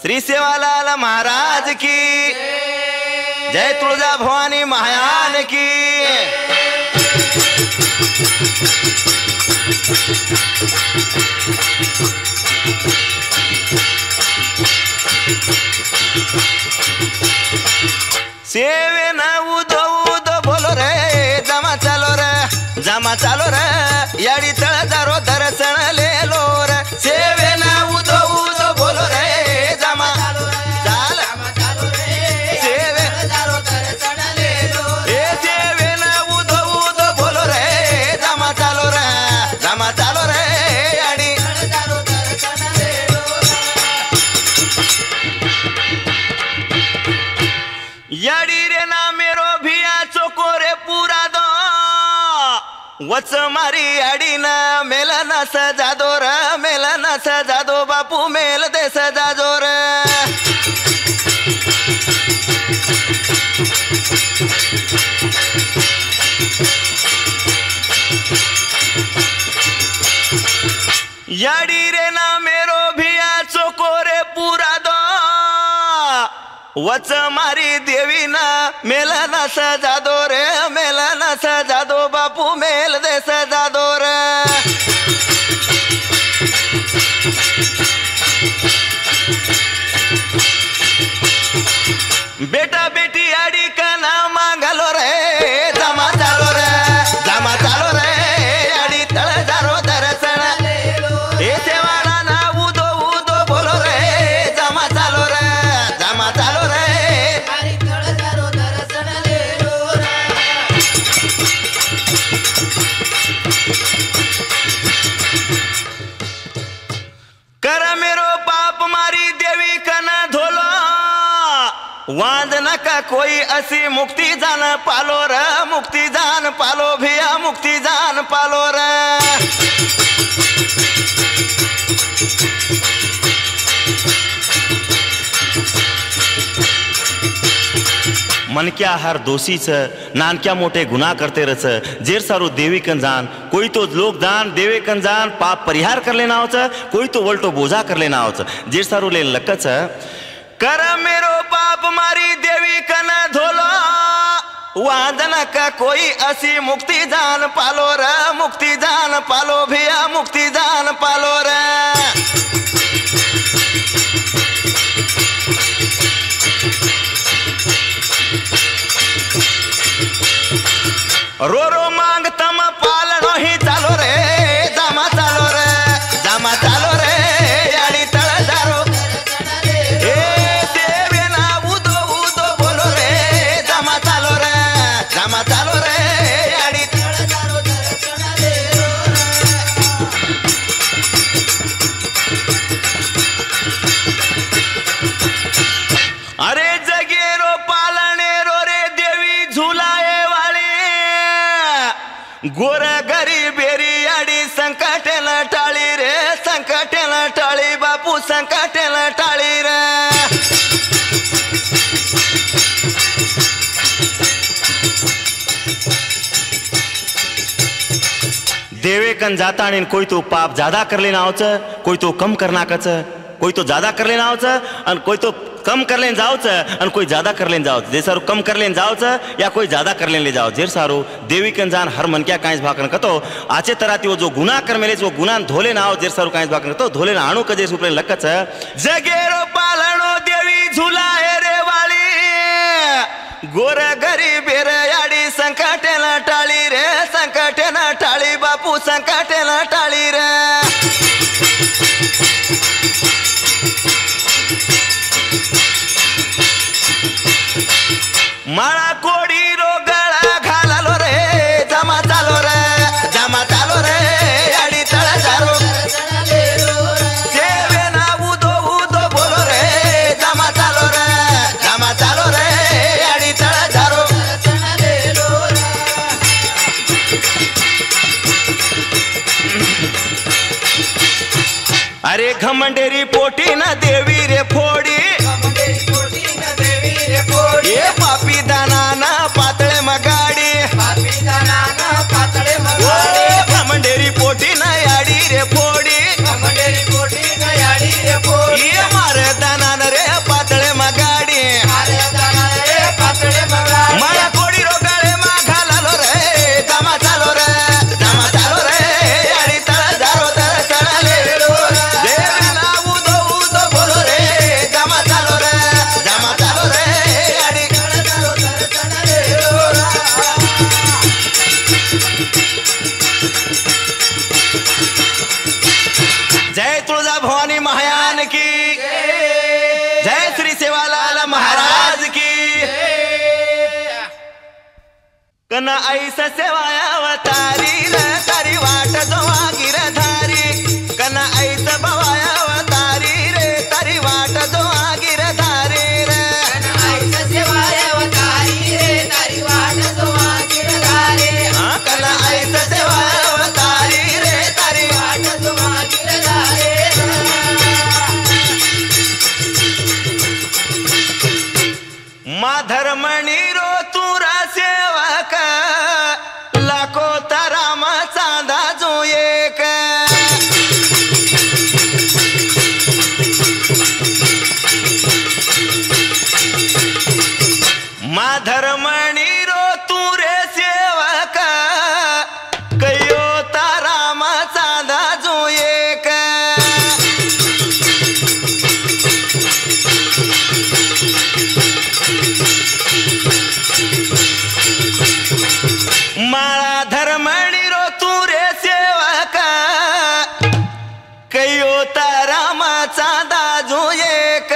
श्री सेवालाल महाराज की जय, तुळजा भवानी महायान की। सेवे न उदो उदो बोलो रे, जमा चालो रे, जमा चालो रे, याडी तळजारो दर्शन लेलो रे। सेवे न उदो उदो बोलो रे, जमा चालो रे, सेवे तळजारो दर्शन लेलो रे। सेवे न उदो उदो बोलो रे, जमा चालो रे, जमा चालो रे, याडी तळजारो दर्शन लेलो रे। याडी रे ना मेरो भिया चोकोरे पूरा दो, वच मारी याडी ना मेला ना सजादो र, मेला ना सजादो बापू मेल दे सजादो र। याडी रे ना मेरो भिया चोकोरे पूरा दो, वच मारी देवी ना मेला ना सजादो रे, मेला ना सजादो बापू मेल दे सजादो रे। बेटा बेटी आड़ी का नाम मांगलो रे, जमा चालो रे, जमा चालो रे, आड़ी तळजारो दर्शन ए सेवाला ना उदो उदो बोलो रे, जमा चालो रे, जमा चालो रे, आड़ी तळजारो दर्शन लेलो रे। कर मेरो पाप मारी देवी कना धोलो, वांद नका कोई असी मुक्ति जान पालो रे, मुक्ति जान पालो भिया, मुक्ति जान पालो रे। मन क्या हर दोषी छ, नानक्या मोठे गुन्हा करते रच, जेर सारो देवी कन जान, कोई तो लोक दान देवे कन जान पाप परिहार कर लेना होच, कोई तो वल्टो बोझा कर लेना होच, जेर सारो ले लकच कर मेरो पाप मारी देवी कन धोलो, वादन का कोई असी मुक्ति जान पालो रे, मुक्ति जान पालो भिया, मुक्ति जान पालो रे। रो रो मांग तम पालनो ही चालो रे, जमा चालो रे, जमा चालो रे, याडी तळजारो ए सेवे ना उदो उदो बोलो रे, जमा चालो रे, जमा चालो रे, याडी तळजारो दर्शन लेलो रे। अरे जगेरो पालने रो रे देवी झुलाए वाली, गोर गरी बेरी आडी संकटेल टाळी रे, संकटेल टाळी बापू, संकटेल टाळी रे। देवे कन जाता आणि कोई तो पाप ज्यादा कर लेना होच, कोई तो कम करना कच, कोई तो ज्यादा कर लेना होच आणि कोई तो कम कर लेन जाओच, आणि कोई ज्यादा कर लेन जाओच, जे सारो कम कर लेन जाओच या कोई ज्यादा कर लेन ले जाओ। जेर सारो देवी कन जान हर मन क्या कांस भाकन कतो आचे तराती वो जो गुनाह कर मेले वो गुनाह धोले ना आओ, जेर सारो कांस भाकन कतो धोले ना आणू कजे सुपरे लकच। जगेरो पालनो देवी झुलाए रे वाली, गोर गरीब रे याडी संकटेल टाळी रे, संकटेल टाळी बापू, संकटेल टाळी रे। माळा कोडी रो गळा घालालो रे, जमा चालो रे, जमा चालो रे, याडी तळजारो सेवे ना उदो उदो बोलो रे, जमा चालो रे, जमा चालो रे, याडी तळजारो। अरे घमंडेरी पोटी ना देवी रे फोडी, ये पापी दाना ना पातळे मगाडी, घमंडेरी पोटी ना याडी रे फोडी, ये मारे दाना रे कना ऐसा सेवाया अवतारी रे तारी वाट जोवा गिरधारी कना ऐसा भवाया अवतारी रे तारी वाट जोवा गिरधारी रे कना ऐसा सेवाया अवतारी रे तारी वाट जोवा गिरधारी हाँ कना ऐसा सेवाया अवतारी रे तारी वाट जोवा गिरधारी माधरमणी रो तुरा सेवक लाखो तराम चांदा जो एक माधरमणी रो तुरे सेवक कयो तराम चांदा जो एक माळा धर्मणी रो तुरे सेवक कयो तारामाचा दाजू एक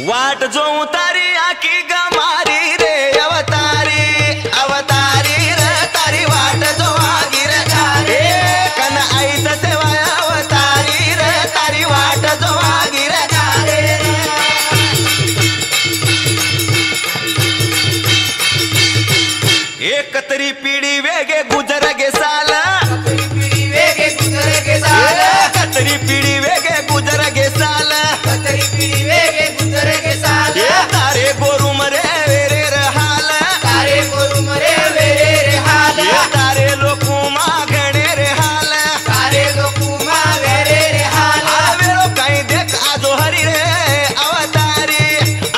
वाट जो उतारी आकी गमारी रे अवतारी अवतारी रे तारी वाट जो आगिर रे कन ऐसा सेवाया अवतारी रे तारी वाट जो आगिर कतरी पीढ़ी वेगे गुजर गे साला कतरी पीढ़ी वेगे गुजर गे साला कतरी पीढ़ी वेगे गुजर गे साला कतरी पीढ़ी वेगे गुजर गे साला तारे गोरु मरे वेरे रहाल तारे गोरु मरे वेरे रे हाल तारे लोकुमा घणे रे हाल तारे लोकुमा वेरे रे हाल आवेरो कहीं देख आजो हरी रे अवतारी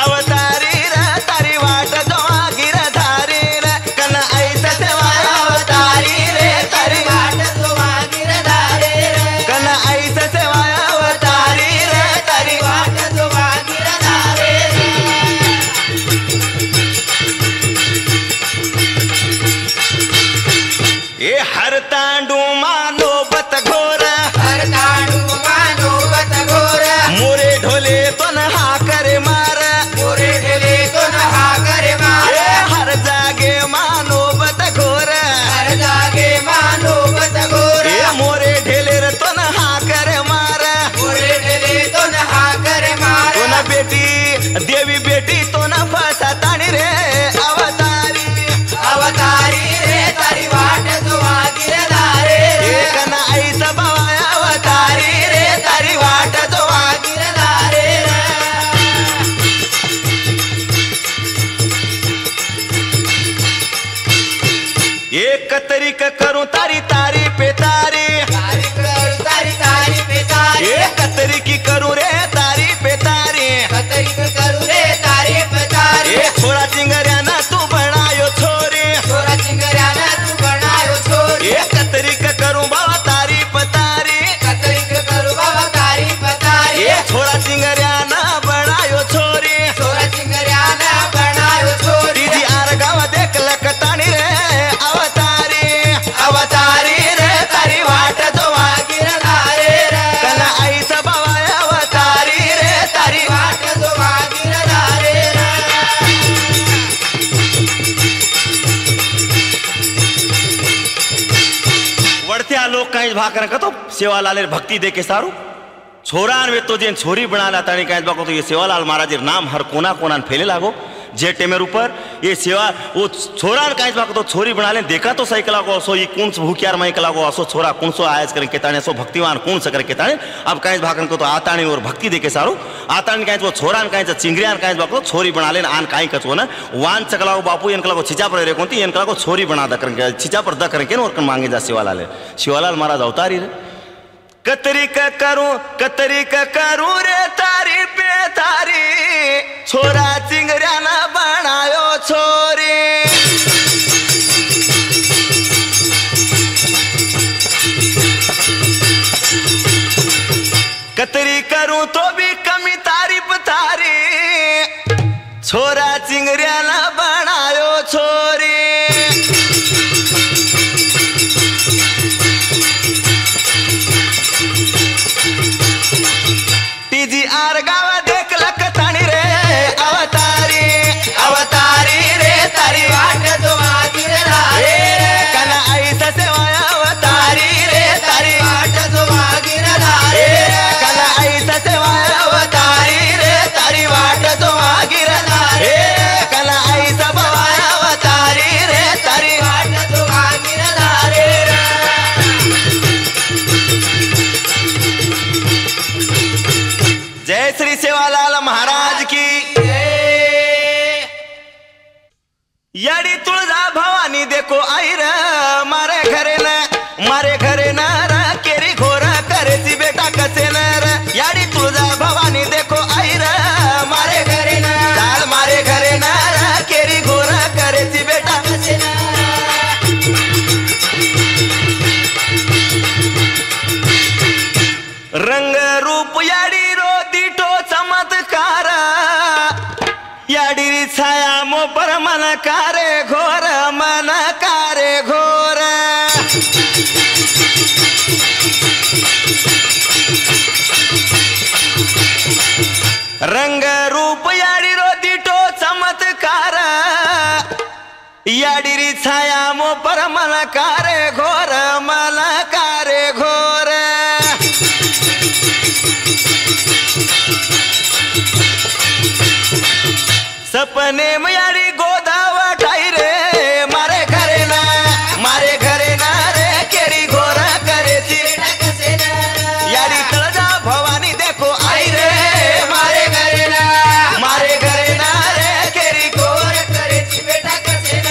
अवतारी रे तारी वाट जो आगिर धारी रे कन ऐसा सेवाया अवतारी रे तारी वाट जोवा गिरधारी कन ऐसा सेवाया अवतारी रे तारी वाट जोवा गिरधारी ए हर तांडू मानो बत घोर हर तांडू मानो बत घोर मोरे ढोले तो नहा करे मार मोरे ढेले तो नहा करे मार ए हर जागे मानो बत घोर हर जागे मानो बत घोर ए मोरे ढेले रे तो नहा करे मार मोरे ढेले तो नहा करे मार तो न बेटी देवी बेटी तो न फसा ताणी रे अवतारी अवतारी रे तारी वाट जोवा गिरधारी एक न ऐसा भवाया अवतारी रे तारी वाट जो गिरधारी एक तरीक करूं तारी तारी पे तारी तारी करू तारी तारी पे तारी एक तरीकी करूं रे तारी पे तारी कतरी करू रे तारी पे तारी ए छोरा चिंगऱ्याना तू बनायो छोरी छोरा चिंगऱ्याना तू बनायो छोरी एक तरीक करूं बाबा तारी पतारी कतरी करू बाबा तारी पे तारी ए छोरा चिंगऱ्याना बनायो छोरी छोरा चिंगऱ्याना बनायो छोरी तीजी आर गाव देख लकतानी रे अवतारी अवतारी रे तारी वाट जो गिरधारी कला ऐसा भवाया अवतारी रे तारी वाट जोवा गिरधारी वड़त्या लोग कहीं भाकर का तो सेवालाल भक्ति दे के सारू छोरान वे तो जेन छोरी बना ला तानी कहीं बाको तो ये सेवालाल महाराज नाम हर कोना कोना फैले लागो जे टेमेर ऊपर ये सेवा वो छोरान कहीं बाको तो छोरी बना ले देखा तो सही कला को असो ये कौन भूखियार मई कला को असो छोरा कौन सो आयस करें केताने असो भक्तिवान कौन सा करे केताने अब कहीं भाकर को तो आतानी और भक्ति दे के सारू आतानी कहीं वो छोरान कहीं चिंगरियान कहीं बाको छोरी बना ले आन कहीं कचो ना वान चकला बापू इनकला को छिचा पर रे कौन इनकला को छोरी बना द करेंगे छिचा पर द करेंगे और मांगे जा शिवालाल शिवालाल महाराज अवतारी रे कतरी का करूं रे तारी पे तारी छोरा चिंगऱ्याना बनायो छोरी कतरी करूं तो भी कमी तारीफ तारी छोरा चिंगऱ्याना बनायो छोरी टीजी आर गा याडी छाया मो पर मन कारे घोर मन कारे घोर रंग रूप याडी रो दिटो चमत्कार याडी छाया मो पर मन कारे घोर मन कारे घोर सपने में यारी गोदाव ठाई रे मारे घरे ना रे केरी घोरा करे सी यारी तळजा भवानी देखो आई रे मारे घरे ना रे केरी घोर करे सी बेटा कसे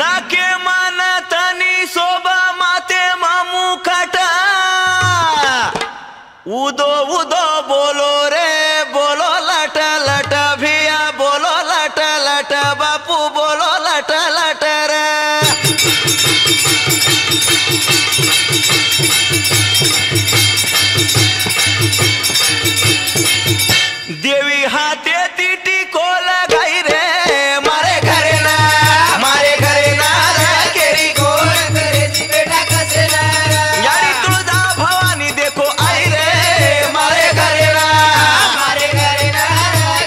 नाके मन तनी शोभा माते मामू खटा उदो उदो बोलो रे बोलो लट लट भिया बोलो लट लट बापू बोलो लट लट रे देवी हाथे तीटी को लगाई रे मारे घरे ना रे केरी गोर करे सी बेटा कसे ना यारी तुळजा भवानी देखो आई रे मारे घरे ना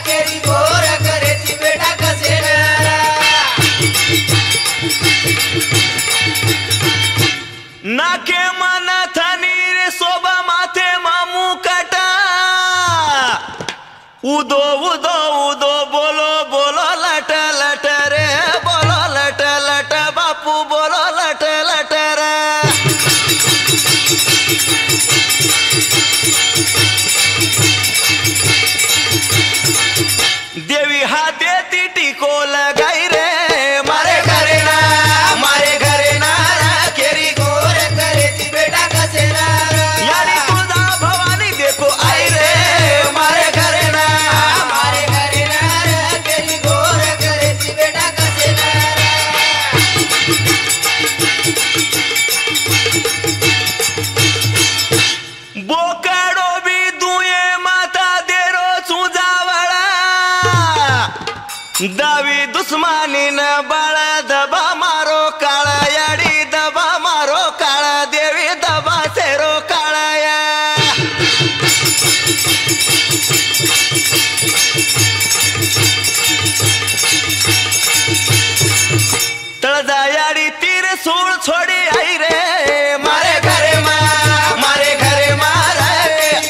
केरी गोर करे सी बेटा कसे ना नाके मन थनी रे शोभा माथे मामू कटा उदो उदो उदो बोलो बोलो लट लट रे बोलो लट लट बापू बोलो लट लट रे देवी हाथे तीटी को लगाई रे मारे घरे ना रे केरी गोर करे सी बेटा कसे ना यारी तुळजा भवानी देखो आई रे मारे घरे ना रे केरी गोर करे सी बेटा कसे ना बोकाडो भी दुए माता देरो सुजावळा दावी दुश्मनी न बाळा दबा मारो काळा याडी दबा मारो काळा देवी दबा सेरो काळा तळजा याडी तीर सूळ छोडी आई रे मारे घरे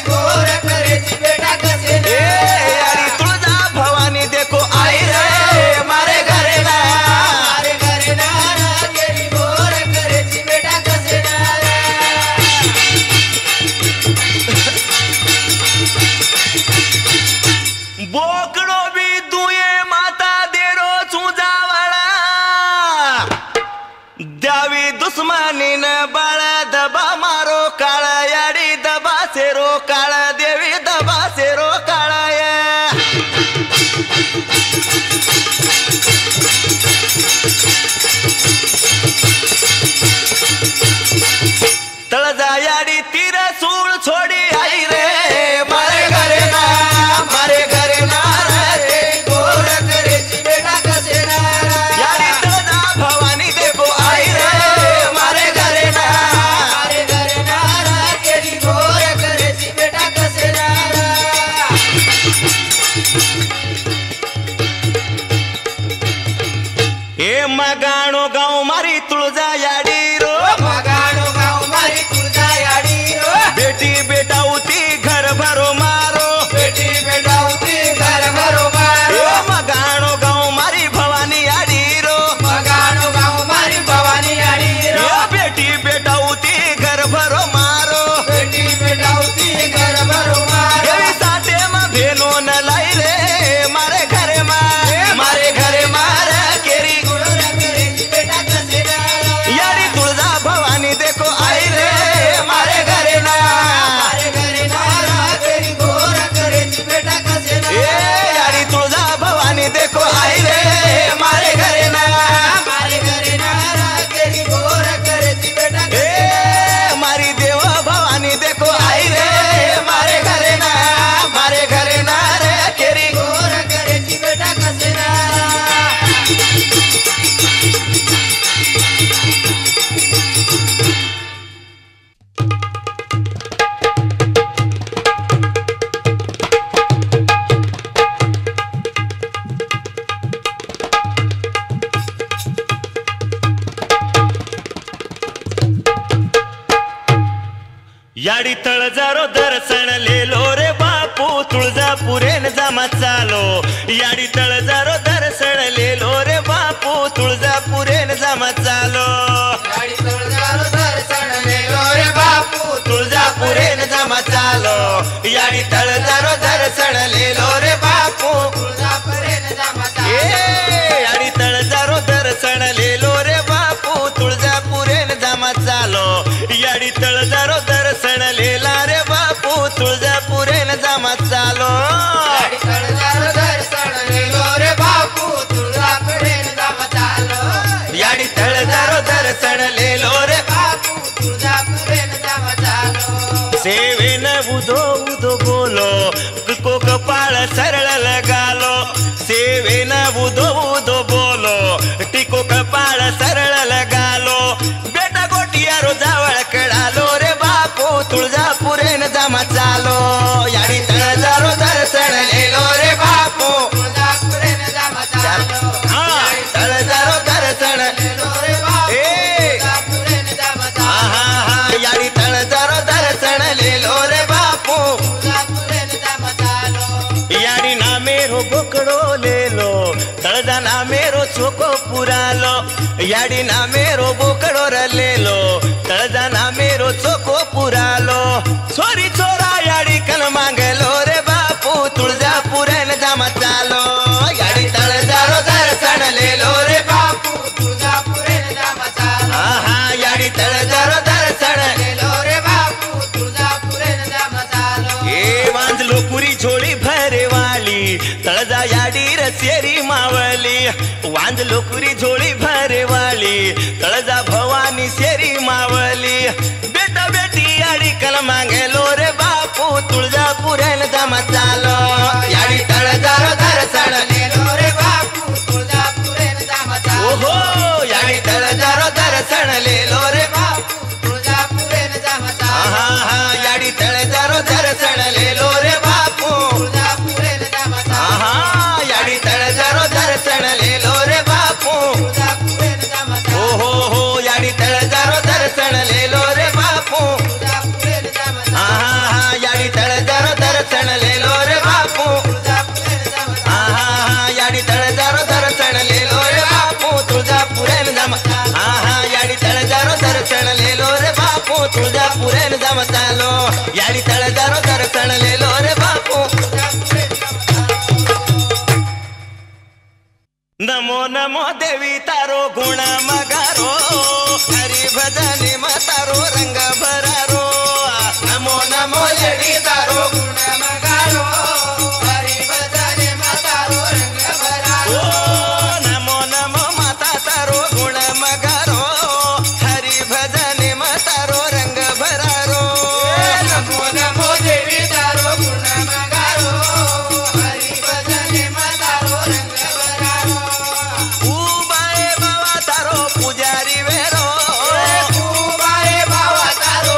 गोर करे सी बेटा कसे याडी तुळजा भवानी देखो आई रे मारे घरे ना केरी गोर करे सी बेटा कसे बोकडो भी दुए माता देरो चुजावळा द्यावी दुश्मनी न बाळा दबा मारो काळा याडी दबा सेरो काळा देवी दबा सेरो काळा तळजा याडी तीर सूळ छोडी आई रे मारे घरे ना रे गोर करे सी बेटा कसे ना याडी तळजा भवानी देखो आई रे मारे घरे ना रे केरी गोर करे सी बेटा कसे ना ए मगाणो गाव मारी तुळजा याडी रो बेटी बेटा उती घर भरो मारो मगाणो गाँव मारी भवानी आडी रो बेटी बेटा उती घर भरो मारो देवी साथे मा भेनो न लाई रे मारे घरे मारे केरी याडी याडी तळजारो दर्शन लेलो रे बापू तुळजापुरेन जामा चालो याडी तळजारो दर्शन लेलो रे बापू तुळजापुरेन जामा चालो याडी तळजारो दर्शन लेलो रे बापू तुळजापुरेन जामा चालो याडी तळजारो दर्शन लेलो रे बापू तुळजापुरेन जामा चालो याडी तळजारो दर्शन लेलो रे बापू तुळजापुरेन जामा चालो याडी तळजारो दर्शन लेला रे बापू तुळजापुरेन जामा चालो याडी तळजारो दर्शन लेलो रे बापू तुळजापुरेन जामा चालो याडी तळजारो दर्शन लेलो रे बापू तुळजापुरेन जामा चालो सेवेन उदो उदो बोलो को कपाळ सरळ लगालो सेवेन उदो उदो बोलो टिको कपाळ सरळ लगालो बेटा गोटियारो जावळ कळालो रे बापू तुळजापुरेन जामा चालो याडी तळजारो दर्शन लेलो रे बापू तुळजापुरेन जामा चालो हा तळजारो दर्शन लेलो रे बापू तुळजापुरेन जामा चालो याडी तळजारो दर्शन लेलो रे बापू तुळजापुरेन जामा चालो याडी नामेरो बोकडो लेलो तळजा नामेरो चोको पुरालो याडी नामेरो बोकडो रलेलो तळजा नामेरो चोको पुरालो छोरी छोरा याडी कल मांगलो रे बापू तुळजापुरेन जामा चालो याडी तळजारो दर्शन लेलो रे बापू तुळजापुरेन जामा चालो याडी तळजारो दर्शन लेलो रे बापू तुळजापुरेन जामा चालो ए वांजलो पुरी झोळी भरेवाली तळजा याडी रसेरी मावली वांजलो पुरी झोळी भरेवाली तळजा भवानी सेरी मावली बेटा बेटी याडी कल मांगेलो रे बापू तुळजापुरेन जामा चालो याडी तळजारो दर्शन लेलो रे बापू तुळजापुरेन जामा चालो ओहो याडी तळजारो दर्शन लेलो रे बापू तुळजापुरेन जामा चालो याडी तळजारो दर्शन लेलो रे बापू तुळजापुरेन जामा चालो याडी तळजारो दर्शन लेलो रे बापू तुळजापुरेन जामा चालो हो याडी तळजारो दर्शन लेलो रे बापू तुळजापुरेन जामा याडी तळजारो दर्शन लेलो रे बापू तुळजापुरेन जामा याडी तळजारो दर्शन लेलो रे बापू तुळजापुरेन जामा याडी तळजारो दर्शन लेलो रे बापू तुळजापुरेन जामा चालो याडी तळजारो दर्शन लेलो रे बापू नमो नमो देवी तारो गुण मगारो हरि भजनी मतारो रंग भरारो नमो नमो देवी तारो गुण मगारो हरि भजने मातारो रंग भरारो नमो नमो माता तारो गुण मगारो हरि भजनी मतारो रंग भरारो नमो नमो देवी तारो गुण मगारो हरि भजने मातारो रंग भरारो उबाए बाबा तारो पुजारी वेरो बारे बाबा तारो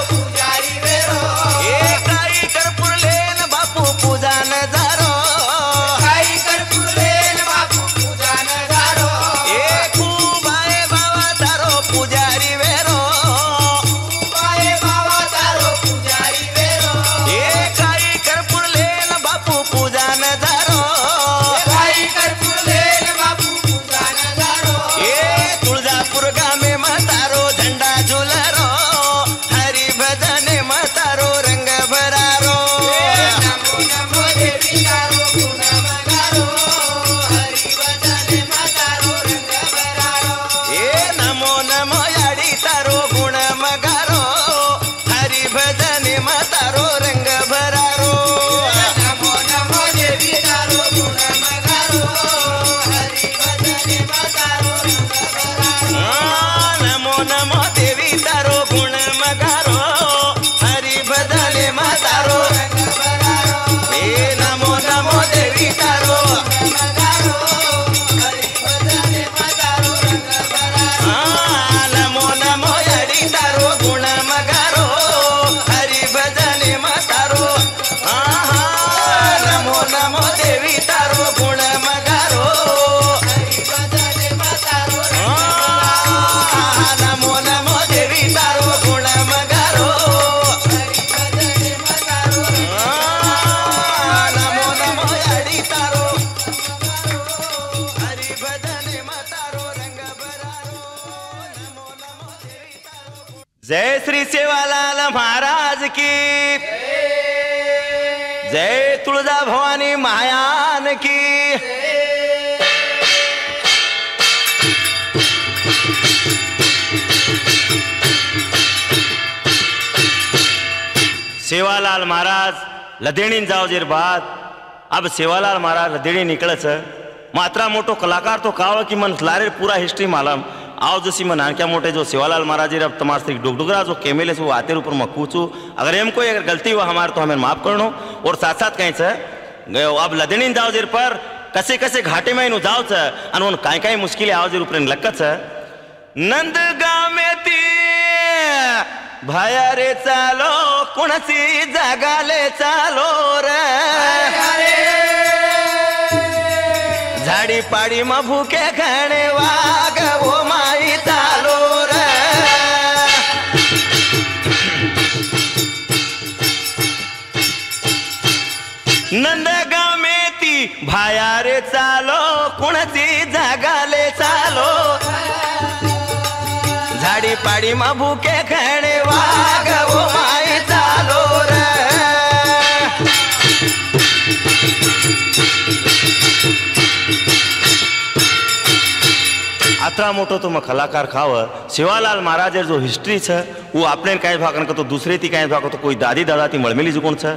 जय श्री सेवालाल महाराज की जय तुळजा भवानी महायान की सेवालाल महाराज लदेणी जाओ जेर बात अब सेवालाल महाराज लदेणी निकळच मात्रा मोटो कलाकार तो काव की मन लारे पूरा हिस्ट्री मालम आओ जसी मन नानक्या मोटे जो सेवालाल महाराज अब तमार डुगडुगरा जो केमेले से वो आते ऊपर मैं कूचू अगर एम कोई अगर गलती हुआ हमारे तो हमें माफ करनो और साथ साथ कहीं से अब लदेणी जाओ जेर पर कसे कसे घाटे में जाओ अन काय काय मुश्किलें आओ जेर ऊपर लक्कच नंद गाव में ती भाया रे चालो कुणाची जागाले चालो रे झाडी पाडी म भूके खाणे वाग वो माई चालो रे नंदगाव में ती भाया रे चालो कुणाची जागाले चालो झाडी पाडी मा भूके खाणे वाग वो माई चालो रे अतरा मोटो तो मैं कलाकार खाव सेवालाल महाराज जो हिस्ट्री है वो आपने कहीं भाग तो दूसरे थी कहीं भाग तो कोई दादी दादा थी मळमेली जुकोण है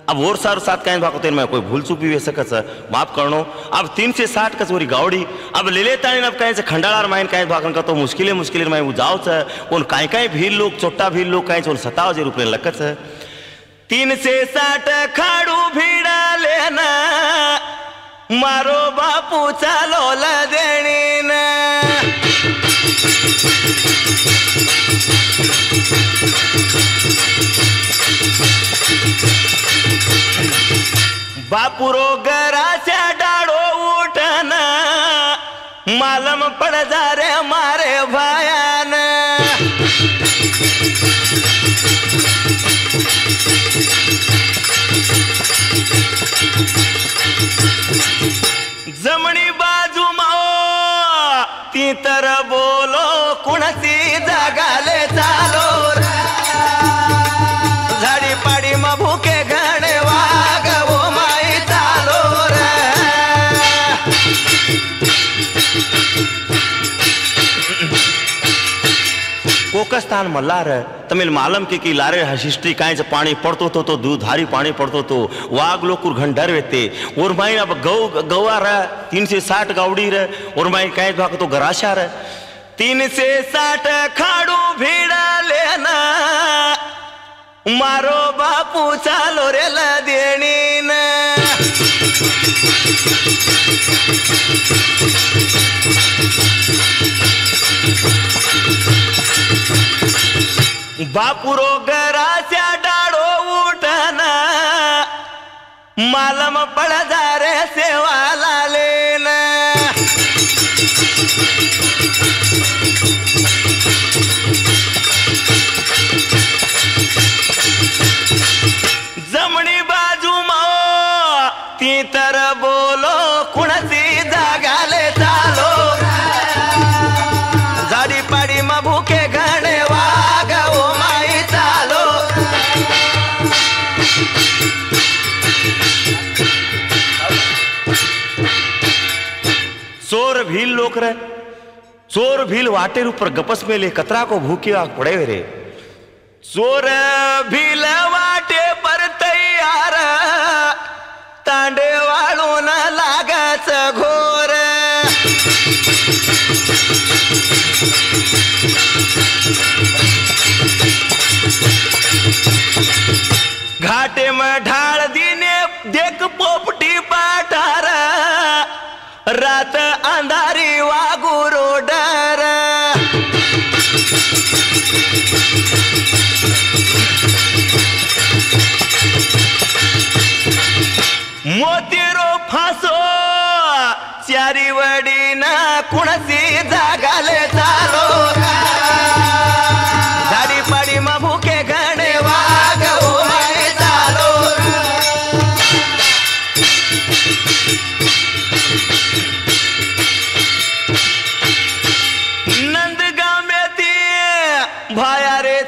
अब और सारो साथ कहीं भाग तो मैं कोई भूल चूक भी वे सकत माफ करनो अब 360 कसोरी गावड़ी अब ले लेता अब कहीं से खंडाळार माइन कहीं भाग तो मुश्किलें मैं वो जाओ उन कहीं कहीं भील लोग चोट्टा भील लोग कहीं उन 57 रुपये लकत 360 खाड़ू भीड़ा लेना मारो बापू चालो लदेणी ना बापुरो गराच्या डाळो उठना मालम पड जा रे मारे भायान जमणी बाजू माओ ती तर बोलो कुणाची जागाले चालो झाडी पाडी म भूके घाणे वाग वो माई चालो रे कोकस्थान मल्हार तमिल मालम की लारे हिस्ट्री कांई पानी पड़तो तो दूध हारी पानी पड़तो तो वाघ लोग घन डर वेते और माई अब गौआ रह 360 गावड़ी रह और माई कहीं भाग तो गराशा रह 360 खाड़ू भीड़ा लेना मारो बापू चालो रे लदेणी ना बापुरो गराच्या डाळो उठना मालम पड जा रे सेवालाले ना जमणी बाजू माओ ती तर बोलो कुणाची जागाले चालो झाडी पाडी म भूके घाणे वाग ओ माई चालो चोर भील लोक रे चोर भील वाटेर ऊपर गपस में ले कतरा को भूखे आग पड़े रे चोर भील वाटे पर तैयार तांडे वाळू न लागच घोर घाटे में ढाल दीने देख पोपटी पाठार रात अंधारी वागुरो डर मोतीरो फासो चारी वडी ना कुणाची जागाले चालो झाडी पाडी म भूके घाणे वाग ओ माई चालो नंदगाव में ती भाया रे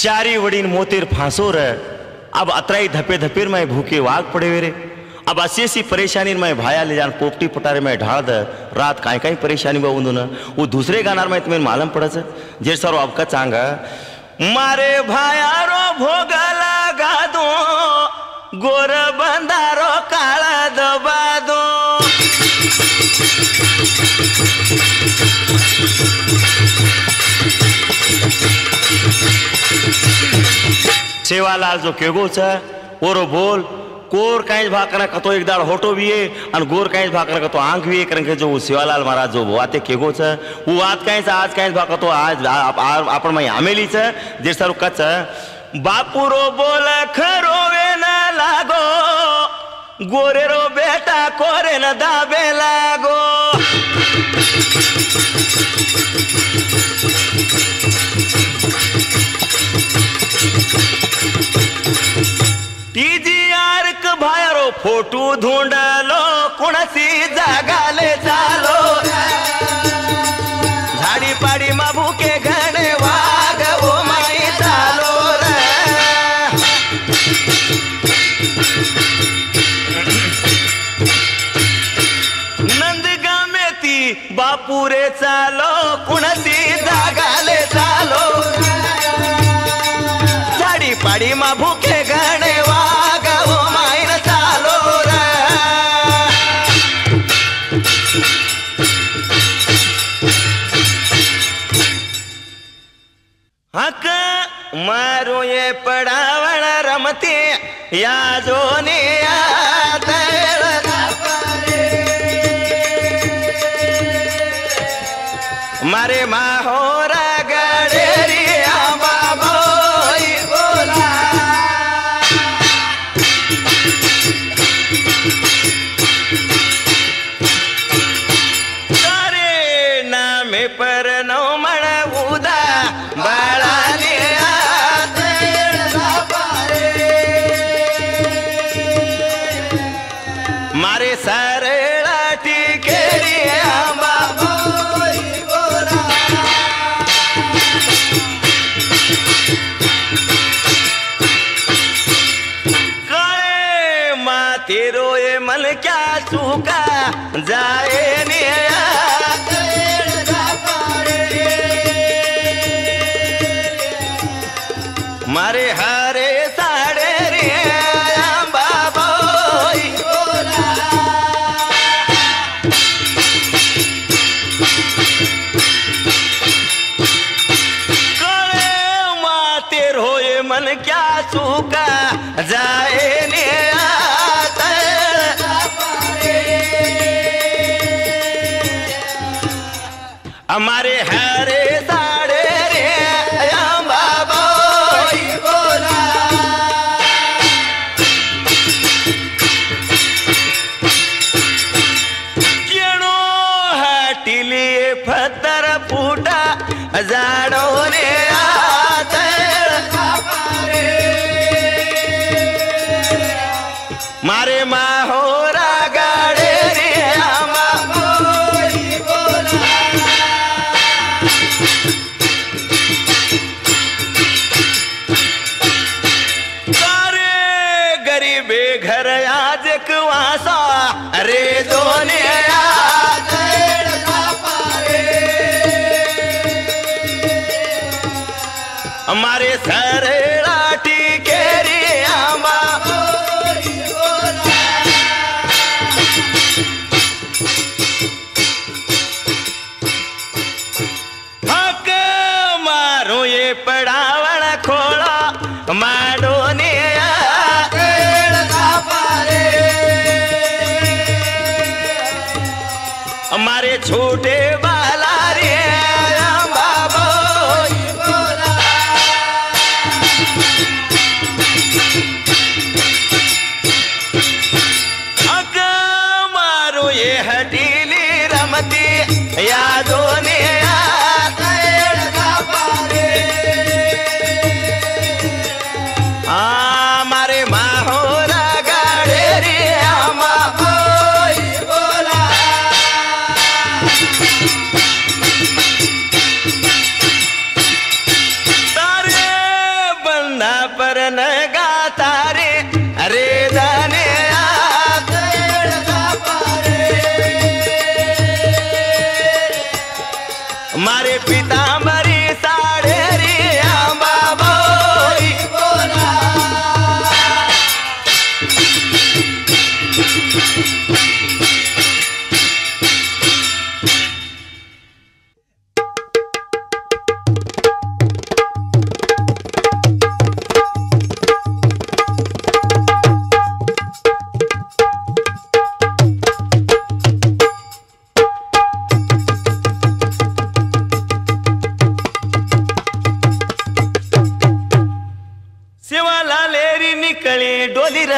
चारी वडीन मोतीर फांसो रे अब अतराई धपे धपेर में भूखे वाग पड़े वे रे अब ऐसी परेशानी में भाया ले जान पोपटी पटारे में ढाल द रात काई काई परेशानी में उन्दू न वो दूसरे गानार में तुम्हें मालूम पड़ा से जे सरो अब का चांगा मारे भाया रो भोग लगा दो गोर बंदारो काला दबा दो सेवालाल जो केगो छ ओरो बोल कोर कांच भाकरा कतो एक दाड़ होटो भी है और गोर कांच भाकरा कतो आंख भी है करके जो सेवालाल महाराज जो बातें केगो छ वो आज कांच भाकतो आज अपन में आमेली छ जे सर कच बापुरो बोल खरोवे न लागो गोरेरो बेटा कोरे न दाबे लागो टीजीआर क भायरो फोटो ढूंढलो कुणसी जागाले चालो झाड़ी पाड़ी मा भूखे घने वाग वो माई चालो रे नंदगा में ती बापूरे चालो कुणसी जागाले चालो झाड़ी पाड़ी मा भूखे घने वाग वो माई न चालो रे हक मारो ये पड़ावण रमती या जो ने मारे माहोरा गड़ेरी बाबा बोला तारे नाम पर नो मण उदा बाला मारे सरला टिकेरी बाबा बोला काले माते रोए मन क्या सूखा जाए ने मारे हरे साड़े रे बाबा बोला काले माते रोए मन क्या सूखा जाए ने हमारे हरे साड़े रे बाबा बोला क्यों हटिली पत्थर फूटा जाड़ो ने मारे माहोरा गाड़े रे गरीबे घर आज कुआसा अरे दोने हमारे सरला टिकेरी हक मारो ये पड़ावण खोला माडो ने हमारे छोटे बाला रे बाबा बोला हक मारो ये हटीली रमती यादों ने मारे माहोरा गाड़े रे बोला तारे मारे पितांबरी साडे रे आंबाबाई बोला शिवाला लेरी निकळी डोली र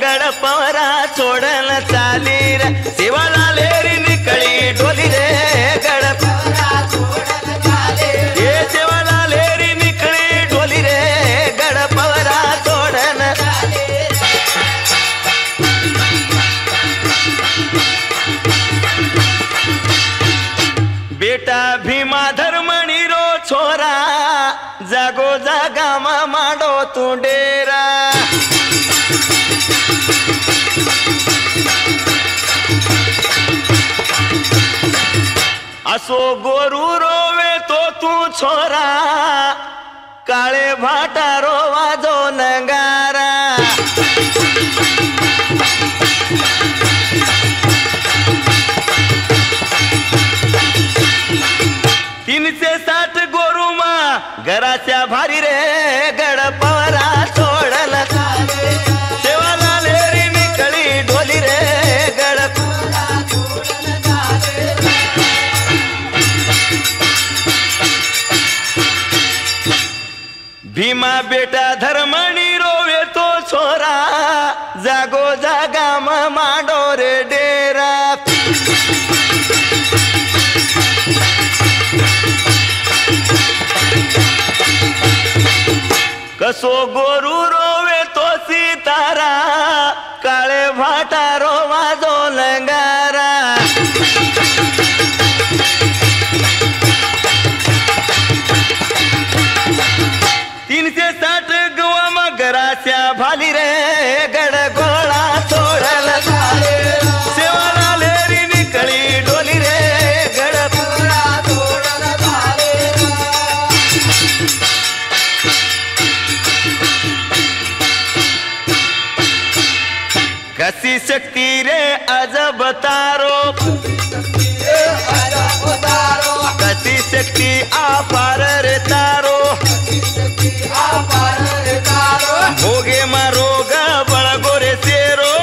गडपवरा सोडन चाली र शिवाला लेरी निकळी डोली रे गडपवरा सोडन चाले ये शिवाला लेरी निकळी डोली रे गडपवरा सोडन चाले बेटा भीमा धर्मणी रो छोरा जागो जागा माडो तू डेरा असो गोरू रोवे तो तू छोरा काळे भाटा रोवा जो नगारा तीनशे 60 गोरुमा घराच्या भारी रे गडपवरा सोडल शेवाला लेरी निकळी डोली रे गडपवरा सोडन चाले भीमा बेटा धर्मणी रोवे तो छोरा जागो जागा माडो रे डेरा कसो गोरू रोवे तो सीतारा काळे भाटा रोवा जो लंगारा तीनशे 60 गवा मगराच्या भाली रे गड गोळा सोडल शेवाला लेरी निकळी डोली रे गडपवरा सोडन चाले कसी शक्ती रे अजब तारो कसी शक्ती आपार रे तारो भोगे मारो बळगो रे सेरो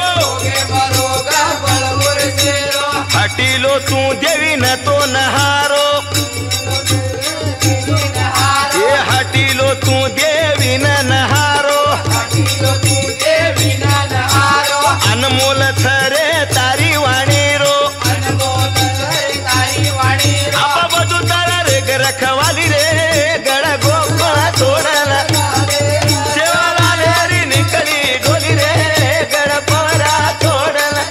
हटिलो तू देवी न तो नहारो ये हटिलो तू देवी न नहारो अनमोल थरे तारी वाणी रो आपा बदू तारा रे रखवाली रे गड गोकुळा सोडला शेवाला लेरी निकळी डोली रे गडपवरा सोडला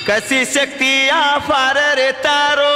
कसी शक्ती आ फार रे तारो